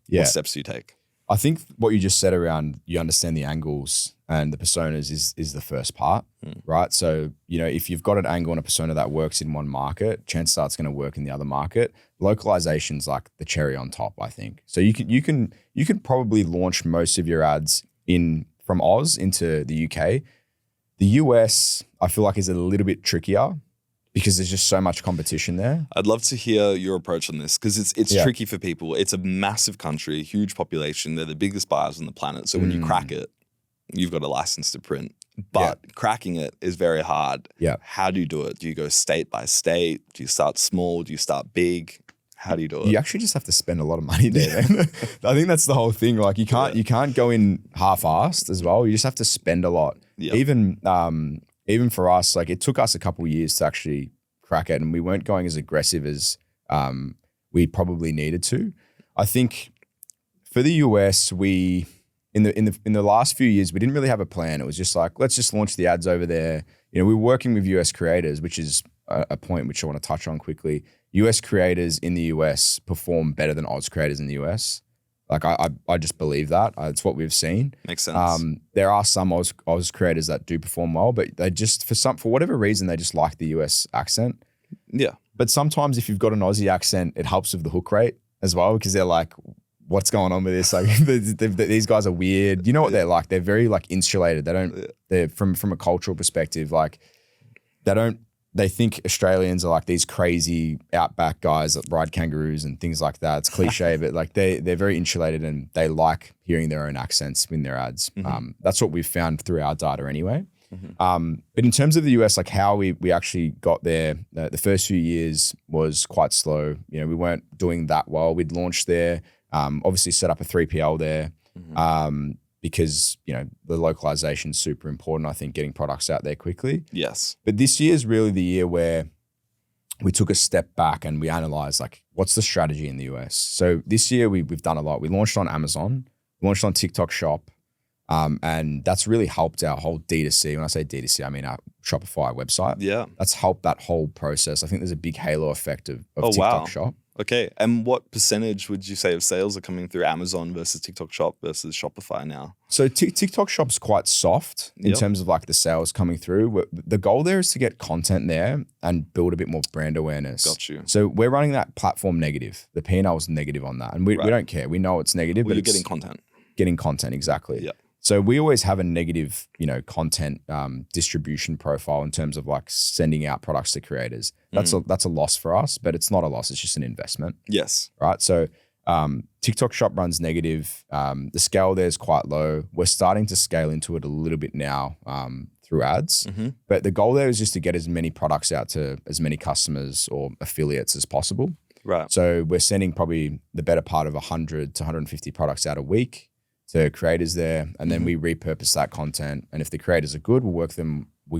[SPEAKER 1] What steps do you take?
[SPEAKER 2] I think what you just said around, you understand the angles and the personas is the first part, right? So, if you've got an angle and a persona that works in one market, chances are it's going to work in the other market. Localization's like the cherry on top, I think. So you can probably launch most of your ads from Oz into the UK. The US, I feel like, is a little bit trickier, because there's just so much competition there.
[SPEAKER 1] I'd love to hear your approach on this, because it's tricky for people. It's a massive country, huge population. They're the biggest buyers on the planet. So when you crack it, you've got a license to print. But cracking it is very hard.
[SPEAKER 2] Yeah.
[SPEAKER 1] How do you do it? Do you go state by state? Do you start small? Do you start big? How do you do it?
[SPEAKER 2] You actually just have to spend a lot of money there. I think that's the whole thing. Like you can't go in half-assed as well. You just have to spend a lot.
[SPEAKER 1] Yep.
[SPEAKER 2] Even for us, like it took us a couple of years to actually crack it, and we weren't going as aggressive as we probably needed to. I think for the US, in the last few years, we didn't really have a plan. It was just like, let's just launch the ads over there. We were working with US creators, which is a point which I want to touch on quickly. US creators in the US perform better than Oz creators in the US. Like I just believe that. It's what we've seen.
[SPEAKER 1] Makes sense.
[SPEAKER 2] There are some Oz creators that do perform well, but they just for whatever reason they just like the US accent.
[SPEAKER 1] Yeah.
[SPEAKER 2] But sometimes if you've got an Aussie accent, it helps with the hook rate as well, because they're like, what's going on with this? Like these guys are weird. You know what they're like? They're very like insulated. They're from a cultural perspective, like they think Australians are like these crazy outback guys that ride kangaroos and things like that. It's cliche, but like they're very insulated, and they like hearing their own accents in their ads.
[SPEAKER 1] Mm-hmm.
[SPEAKER 2] That's what we've found through our data anyway. Mm-hmm. But in terms of the US, like how we actually got there, the first few years was quite slow. We weren't doing that well. We'd launched there, obviously set up a 3PL there. Mm-hmm. Because, the localization is super important, I think, getting products out there quickly.
[SPEAKER 1] Yes.
[SPEAKER 2] But this year is really the year where we took a step back and we analyzed, like, what's the strategy in the US? So this year we've done a lot. We launched on Amazon, launched on TikTok Shop, and that's really helped our whole D2C. When I say D2C, I mean our Shopify website.
[SPEAKER 1] Yeah.
[SPEAKER 2] That's helped that whole process. I think there's a big halo effect of TikTok Shop.
[SPEAKER 1] Okay. And what percentage would you say of sales are coming through Amazon versus TikTok Shop versus Shopify now?
[SPEAKER 2] So TikTok Shop's quite soft in terms of like the sales coming through. The goal there is to get content there and build a bit more brand awareness.
[SPEAKER 1] Got you.
[SPEAKER 2] So we're running that platform negative. The P&L is negative on that. And we don't care. We know it's negative.
[SPEAKER 1] Well, you're getting content.
[SPEAKER 2] Getting content, exactly.
[SPEAKER 1] Yeah.
[SPEAKER 2] So we always have a negative, content distribution profile in terms of like sending out products to creators. That's a loss for us, but it's not a loss. It's just an investment.
[SPEAKER 1] Yes.
[SPEAKER 2] Right. So TikTok Shop runs negative. The scale there is quite low. We're starting to scale into it a little bit now through ads. But the goal there is just to get as many products out to as many customers or affiliates as possible.
[SPEAKER 1] Right.
[SPEAKER 2] So we're sending probably the better part of 100 to 150 products out a week to creators there, and then we repurpose that content. And if the creators are good, we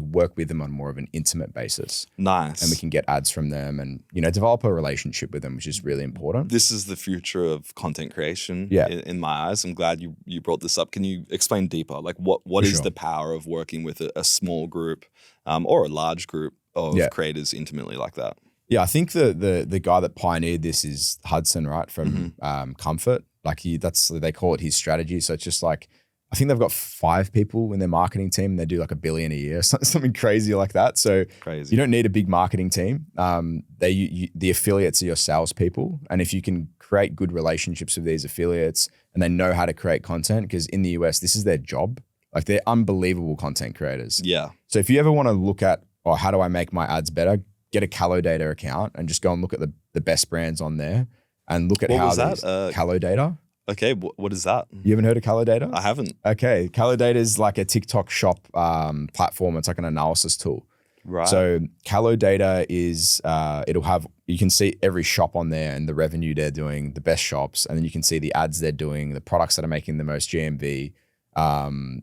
[SPEAKER 2] work with them on more of an intimate basis.
[SPEAKER 1] Nice.
[SPEAKER 2] And we can get ads from them and, develop a relationship with them, which is really important.
[SPEAKER 1] This is the future of content creation in my eyes. I'm glad you brought this up. Can you explain deeper? Like what is the power of working with a small group or a large group of creators intimately like that?
[SPEAKER 2] Yeah, I think the guy that pioneered this is Hudson, right? From Comfort. Like they call it his strategy. So it's just like, I think they've got 5 people in their marketing team and they do like $1 billion a year, something crazy like that. So you don't need a big marketing team. The affiliates are your salespeople. And if you can create good relationships with these affiliates and they know how to create content, because in the US, this is their job. Like they're unbelievable content creators.
[SPEAKER 1] Yeah. So
[SPEAKER 2] if you ever want to look at, how do I make my ads better? Get a Calodata account and just go and look at the best brands on there and look at Calodata.
[SPEAKER 1] Okay, what is that?
[SPEAKER 2] You haven't heard of Calodata?
[SPEAKER 1] I haven't.
[SPEAKER 2] Okay, Calodata is like a TikTok shop platform. It's like an analysis tool.
[SPEAKER 1] Right.
[SPEAKER 2] So Calodata is, you can see every shop on there and the revenue they're doing, the best shops, and then you can see the ads they're doing, the products that are making the most GMV.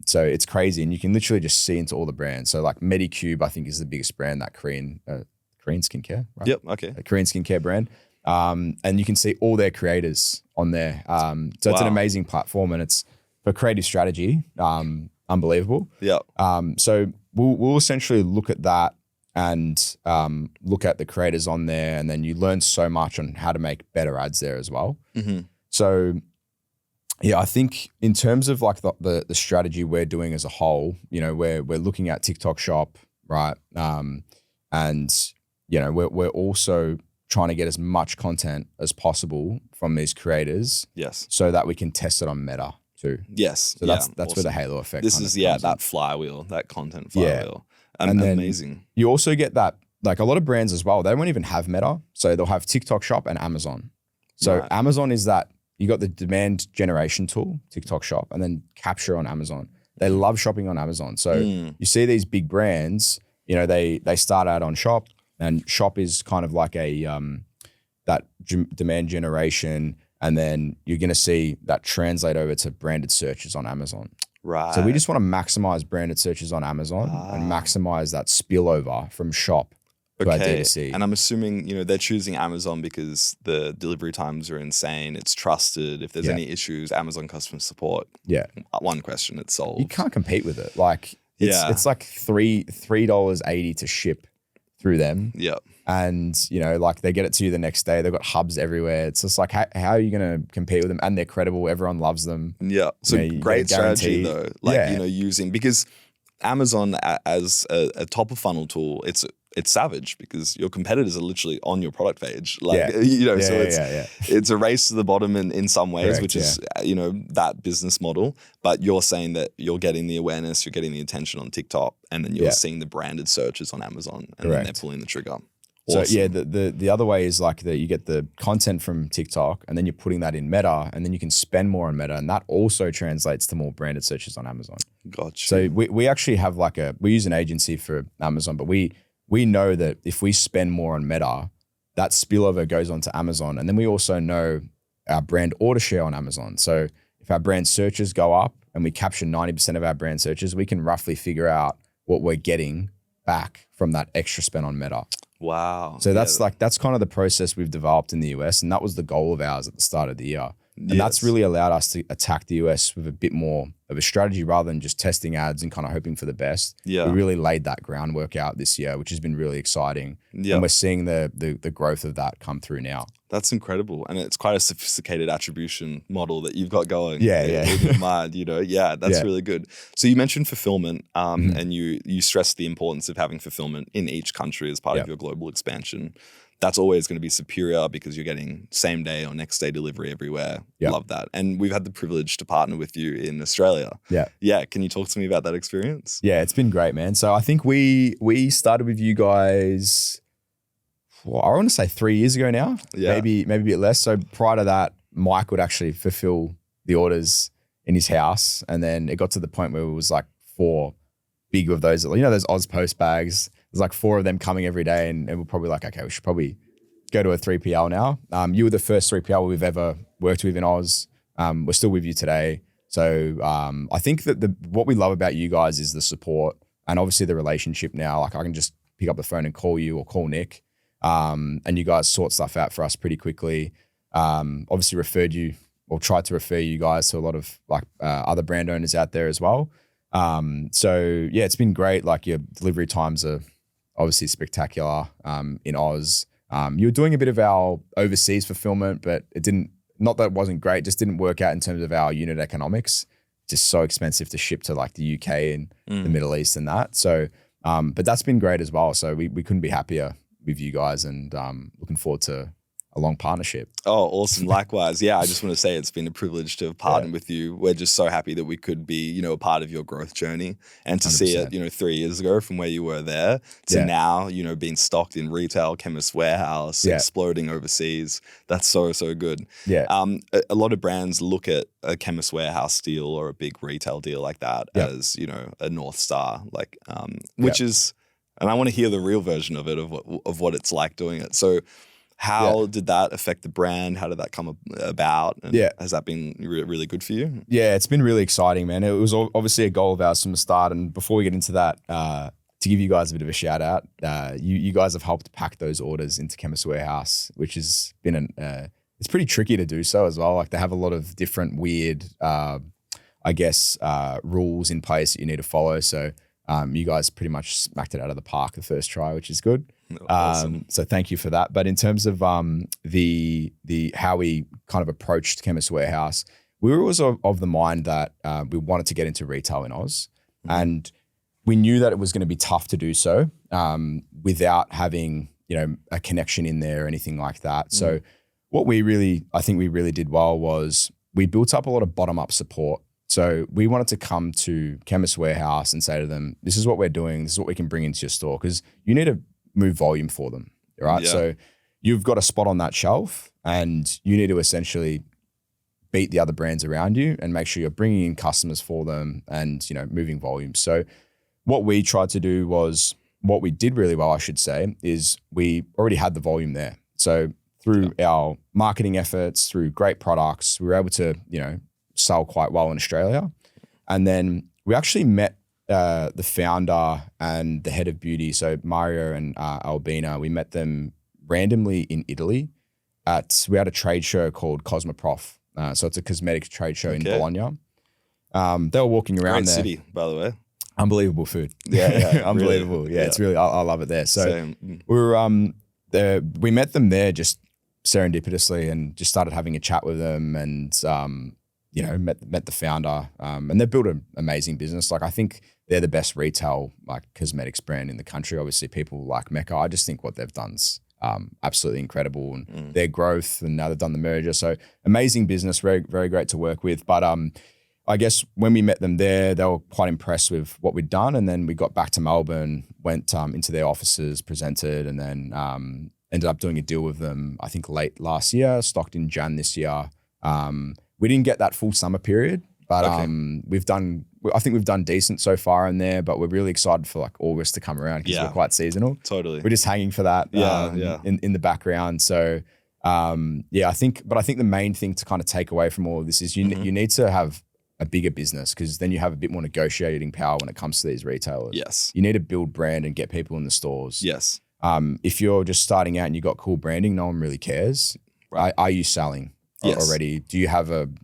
[SPEAKER 2] So it's crazy, and you can literally just see into all the brands. So like Medicube, I think is the biggest brand, that Korean skincare, right?
[SPEAKER 1] Yep. Okay.
[SPEAKER 2] A Korean skincare brand. And you can see all their creators on there. So it's an amazing platform, and it's for creative strategy. Unbelievable.
[SPEAKER 1] Yeah.
[SPEAKER 2] So we'll essentially look at that and look at the creators on there, and then you learn so much on how to make better ads there as well. So yeah, I think in terms of like the strategy we're doing as a whole, we're looking at TikTok Shop, right? And we're also trying to get as much content as possible from these creators.
[SPEAKER 1] Yes.
[SPEAKER 2] So that we can test it on Meta too.
[SPEAKER 1] Yes.
[SPEAKER 2] So that's awesome. Where the halo effect
[SPEAKER 1] This is that flywheel, that content flywheel.
[SPEAKER 2] And then
[SPEAKER 1] amazing.
[SPEAKER 2] You also get that, like a lot of brands as well, they won't even have Meta. So they'll have TikTok Shop and Amazon. So Amazon is that, you got the demand generation tool, TikTok Shop, and then capture on Amazon. They love shopping on Amazon. So you see these big brands, they start out on Shop, and Shop is kind of like a that demand generation, and then you're going to see that translate over to branded searches on Amazon.
[SPEAKER 1] Right.
[SPEAKER 2] So we just want to maximize branded searches on Amazon and maximize that spillover from Shop to our D2C.
[SPEAKER 1] And I'm assuming, they're choosing Amazon because the delivery times are insane. It's trusted. If there's any issues, Amazon customer support.
[SPEAKER 2] Yeah.
[SPEAKER 1] One question, it's solved.
[SPEAKER 2] You can't compete with it. Like it's like $3.80 to ship through them.
[SPEAKER 1] Yeah.
[SPEAKER 2] And, like they get it to you the next day. They've got hubs everywhere. It's just like, how are you going to compete with them? And they're credible. Everyone loves them.
[SPEAKER 1] Yeah. So great strategy though. Using, because Amazon as a top of funnel tool, it's savage because your competitors are literally on your product page. So it's a race to the bottom in some ways. Correct, which is, that business model. But you're saying that you're getting the awareness, you're getting the attention on TikTok, and then you're seeing the branded searches on Amazon, and then they're pulling the trigger. Awesome.
[SPEAKER 2] So the other way is like that you get the content from TikTok, and then you're putting that in Meta, and then you can spend more on Meta, and that also translates to more branded searches on Amazon.
[SPEAKER 1] Gotcha.
[SPEAKER 2] So we actually have we use an agency for Amazon, but we know that if we spend more on Meta, that spillover goes onto Amazon, and then we also know our brand order share on Amazon. So if our brand searches go up and we capture 90% of our brand searches, we can roughly figure out what we're getting back from that extra spend on Meta.
[SPEAKER 1] Wow.
[SPEAKER 2] So that's kind of the process we've developed in the US, and that was the goal of ours at the start of the year. And that's really allowed us to attack the US with a bit more of a strategy rather than just testing ads and kind of hoping for the best.
[SPEAKER 1] Yeah.
[SPEAKER 2] We really laid that groundwork out this year, which has been really exciting.
[SPEAKER 1] Yeah.
[SPEAKER 2] And we're seeing the growth of that come through now.
[SPEAKER 1] That's incredible. And it's quite a sophisticated attribution model that you've got going.
[SPEAKER 2] Yeah.
[SPEAKER 1] In your mind, that's really good. So you mentioned fulfillment, and you stressed the importance of having fulfillment in each country as part of your global expansion. that's always going to be superior because you're getting same day or next day delivery everywhere.
[SPEAKER 2] Yep.
[SPEAKER 1] Love that. And we've had the privilege to partner with you in Australia.
[SPEAKER 2] Yeah.
[SPEAKER 1] Yeah. Can you talk to me about that experience?
[SPEAKER 2] Yeah, it's been great, man. So I think we started with you guys, well, I want to say 3 years ago now, maybe a bit less. So prior to that, Mike would actually fulfill the orders in his house. And then it got to the point where it was like 4 big of those, those Oz Post bags. There's like 4 of them coming every day. And we're probably like, okay, we should probably go to a 3PL now. You were the first 3PL we've ever worked with in Oz. We're still with you today. So I think that what we love about you guys is the support and obviously the relationship now. Like I can just pick up the phone and call you or call Nick. And you guys sort stuff out for us pretty quickly. Obviously referred you or tried to refer you guys to a lot of like other brand owners out there as well. So yeah, it's been great. Like your delivery times are obviously spectacular in Oz. You were doing a bit of our overseas fulfillment, but not that it wasn't great, just didn't work out in terms of our unit economics. Just so expensive to ship to like the UK and the Middle East and that. So, but that's been great as well. So we couldn't be happier with you guys and looking forward to a long partnership.
[SPEAKER 1] Oh, awesome. Likewise. Yeah, I just want to say it's been a privilege to have partnered with you. We're just so happy that we could be, a part of your growth journey and to 100%. See it, 3 years ago from where you were there to now, being stocked in retail, Chemist Warehouse, exploding overseas. That's so, so good.
[SPEAKER 2] Yeah.
[SPEAKER 1] A lot of brands look at a Chemist Warehouse deal or a big retail deal like that as, a North Star, like, which is, and I want to hear the real version of it, of what it's like doing it. So, how did that affect the brand? How did that come about? And has that been really good for you?
[SPEAKER 2] Yeah, it's been really exciting, man. It was obviously a goal of ours from the start. And before we get into that, to give you guys a bit of a shout out, you guys have helped pack those orders into Chemist Warehouse, which has been it's pretty tricky to do so as well. Like they have a lot of different weird, rules in place that you need to follow. So you guys pretty much smacked it out of the park the first try, which is good.
[SPEAKER 1] Awesome.
[SPEAKER 2] So thank you for that. But in terms of the how we kind of approached Chemist Warehouse, we were also of the mind that we wanted to get into retail in Oz, and we knew that it was going to be tough to do so without having a connection in there or anything like that. So what I think we really did well was we built up a lot of bottom up support. So we wanted to come to Chemist Warehouse and say to them, this is what we're doing. This is what we can bring into your store because you need to move volume for them, right?
[SPEAKER 1] Yeah.
[SPEAKER 2] So you've got a spot on that shelf and you need to essentially beat the other brands around you and make sure you're bringing in customers for them and, moving volume. So what we tried to do was, what we did really well, I should say, is we already had the volume there. So through our marketing efforts, through great products, we were able to, sell quite well in Australia. And then we actually met the founder and the head of beauty, so Mario and Albina. We met them randomly in Italy. We had a trade show called Cosmoprof. So it's a cosmetics trade show in Bologna. They were walking around there.
[SPEAKER 1] Great city, by the way.
[SPEAKER 2] Unbelievable food. Yeah, unbelievable. Really? Yeah, it's really, I love it there. So we were we met them there just serendipitously and just started having a chat with them and met the founder, and they've built an amazing business. Like I think they're the best retail like cosmetics brand in the country. Obviously, people like Mecca. I just think what they've done's absolutely incredible, and their growth. And now they've done the merger, so amazing business. Very very great to work with. But I guess when we met them there, they were quite impressed with what we'd done. And then we got back to Melbourne, went into their offices, presented, and then ended up doing a deal with them. I think late last year, stocked in Jan this year. We didn't get that full summer period, but I think we've done decent so far in there, but we're really excited for like August to come around because we're quite seasonal.
[SPEAKER 1] Totally.
[SPEAKER 2] We're just hanging for that in the background. So I think the main thing to kind of take away from all of this is you need to have a bigger business because then you have a bit more negotiating power when it comes to these retailers.
[SPEAKER 1] Yes.
[SPEAKER 2] You need to build brand and get people in the stores.
[SPEAKER 1] Yes.
[SPEAKER 2] If you're just starting out and you got cool branding, no one really cares. Right. Are you selling?
[SPEAKER 1] Yes.
[SPEAKER 2] Already? Do you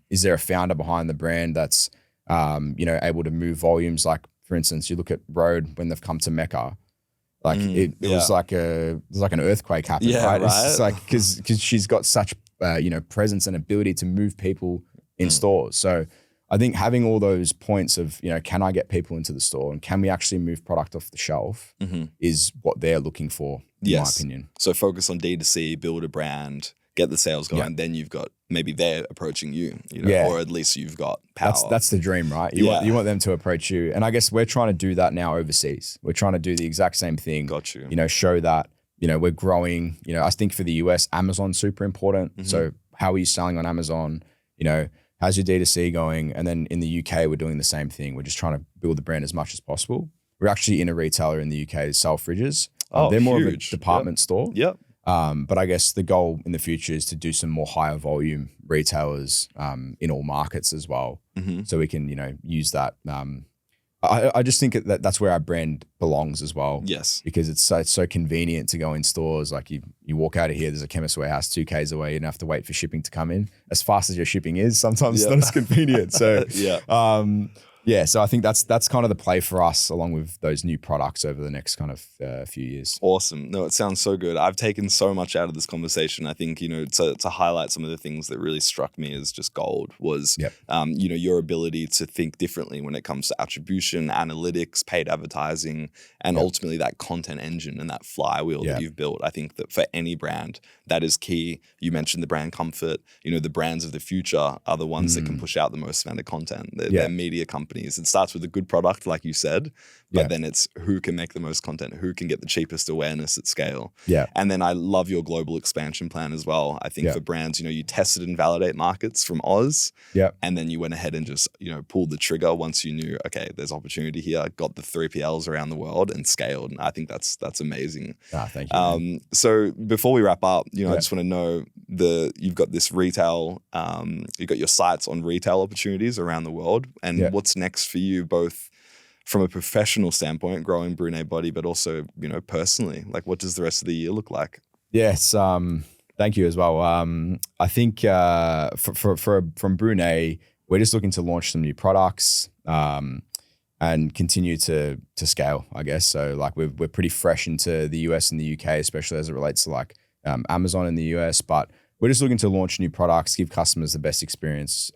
[SPEAKER 2] is there a founder behind the brand that's, able to move volumes? Like for instance, you look at Rode when they've come to Mecca, like it was like an earthquake happened, right? It's just like, cause she's got such, presence and ability to move people in stores. So I think having all those points of, can I get people into the store and can we actually move product off the shelf is what they're looking for, in my opinion.
[SPEAKER 1] So focus on D2C, build a brand, get the sales going, then you've got, maybe they're approaching you, or at least you've got power.
[SPEAKER 2] That's the dream, right? You want them to approach you. And I guess we're trying to do that now overseas. We're trying to do the exact same thing.
[SPEAKER 1] Got you.
[SPEAKER 2] Show that, we're growing. I think for the US, Amazon's super important. So how are you selling on Amazon? How's your D2C going? And then in the UK, we're doing the same thing. We're just trying to build the brand as much as possible. We're actually in a retailer in the UK, Selfridges. They're more of a department store.
[SPEAKER 1] Yep.
[SPEAKER 2] But I guess the goal in the future is to do some more higher volume retailers in all markets as well. So we can, use that. I just think that that's where our brand belongs as well.
[SPEAKER 1] Yes.
[SPEAKER 2] Because it's so convenient to go in stores. Like you walk out of here, there's a Chemist Warehouse 2 Ks away. You don't have to wait for shipping to come in. As fast as your shipping is, sometimes it's not as convenient. So so I think that's kind of the play for us, along with those new products over the next kind of few years.
[SPEAKER 1] Awesome. No, it sounds so good. I've taken so much out of this conversation. I think, to highlight some of the things that really struck me as just gold was, your ability to think differently when it comes to attribution, analytics, paid advertising, and ultimately that content engine and that flywheel that you've built. I think that for any brand, that is key. You mentioned the brand comfort. The brands of the future are the ones that can push out the most amount of content. They're media companies. It starts with a good product, like you said, but then it's who can make the most content, who can get the cheapest awareness at scale. And then I love your global expansion plan as well. I think for brands, you tested and validate markets from Oz. And then you went ahead and just, pulled the trigger once you knew, okay, there's opportunity here, got the 3PLs around the world and scaled. And I think that's amazing.
[SPEAKER 2] Thank you.
[SPEAKER 1] So before we wrap up, I just want to know you've got this retail, you've got your sights on retail opportunities around the world, and what's next for you, both from a professional standpoint, growing Brunae Body, but also, personally, like what does the rest of the year look like?
[SPEAKER 2] Yes. Thank you as well. I think from Brunae, we're just looking to launch some new products and continue to scale, I guess. So like we're pretty fresh into the US and the UK, especially as it relates to like Amazon in the US, but we're just looking to launch new products, give customers the best experience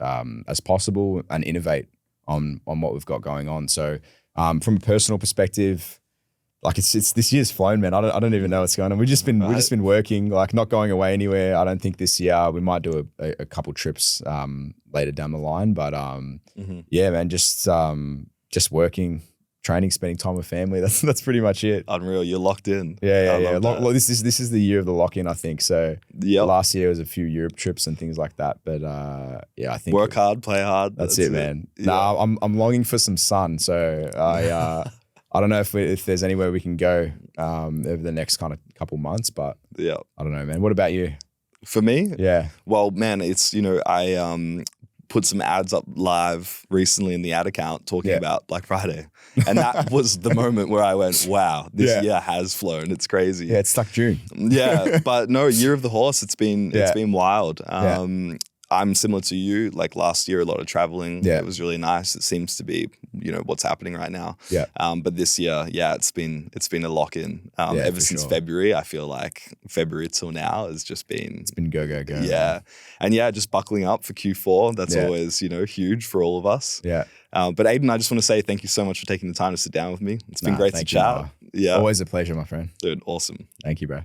[SPEAKER 2] as possible, and innovate on what we've got going on. So from a personal perspective, like it's this year's flown, man. I don't even know what's going on. We've just been working, like not going away anywhere. I don't think this year. We might do a couple trips later down the line, but yeah, man, just working, training, spending time with family. That's pretty much it.
[SPEAKER 1] Unreal. You're locked in.
[SPEAKER 2] Yeah. This is the year of the lock-in, I think. So last year was a few Europe trips and things like that. But I think
[SPEAKER 1] work hard, play hard.
[SPEAKER 2] That's it, man. Yeah. Nah, I'm longing for some sun. So I don't know if there's anywhere we can go over the next kind of couple months, but I don't know, man. What about you?
[SPEAKER 1] For me?
[SPEAKER 2] Yeah.
[SPEAKER 1] Well, man, it's, I put some ads up live recently in the ad account talking about Black Friday. And that was the moment where I went, wow, this year has flown. It's crazy.
[SPEAKER 2] Yeah, it's stuck June.
[SPEAKER 1] But no, year of the horse, it's been wild. I'm similar to you. Like last year, a lot of traveling. It was really nice. It seems to be, what's happening right now. But this year, it's been a lock in. Ever since February, I feel like February till now has just been.
[SPEAKER 2] It's been go.
[SPEAKER 1] Yeah. And just buckling up for Q4. That's always, huge for all of us.
[SPEAKER 2] Yeah.
[SPEAKER 1] But Aiden, I just want to say thank you so much for taking the time to sit down with me. It's been great to chat.
[SPEAKER 2] Always a pleasure, my friend.
[SPEAKER 1] Dude, awesome.
[SPEAKER 2] Thank you, bro.